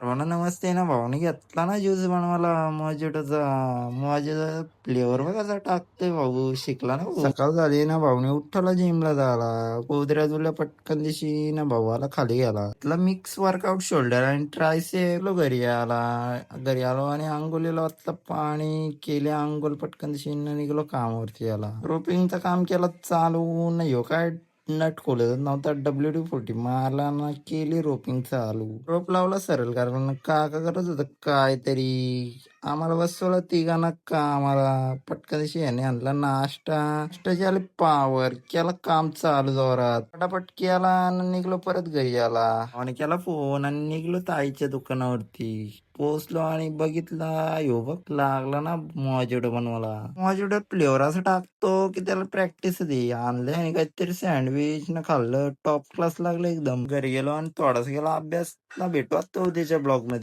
सर्वांना नमस्ते ना. भाऊने घेतला ना ज्यूस बनवायला मोजिटोचा. मोजिटोचा फ्लेवर बघ कसा टाकतोय भाऊ. शिकला ना भाऊ. सकाळ झाली ना भाऊने उठला जिमला जायला. गोदऱ्या तुला पटकन दिशी ना भावाला खाली गेला. त्याला मिक्स वर्कआउट शोल्डर आणि ट्रायसेप घरी आला. घरी आलो आणि आंघोलीला वाचलं पाणी केले आंघोळ पटकन दिशी निघलो कामावरती आला. रोपिंगचं काम केलं चालू नाही हो काय नट खोलत नव्हता. WD-40 मारला ना केली रोपिंग चालू. रोप लावला सरळ कारण काका करत होत काहीतरी. आम्हाला बसवलं तिघांना कामाला. पटकन दिवशी याने आणला नाश्ता. नाश्त्याची आली पावर केला काम चालू जोरात. पटापट केला आणि निघलो परत घरी आला. आणि केला फोन आणि निघलो ताईच्या दुकानावरती. पोचलो आणि बघितला ह्यो बघ लागला ना मोजिटो बनवायला. मोजिटो फ्लेवर असं टाकतो की त्याला प्रॅक्टिस दे. आणले आणि काहीतरी सँडविच न खाल्लं. टॉप क्लास लागलं एकदम. घरी गेलो आणि थोडासा गेला अभ्यास. भेटू आता उद्याच्या ब्लॉग मध्ये.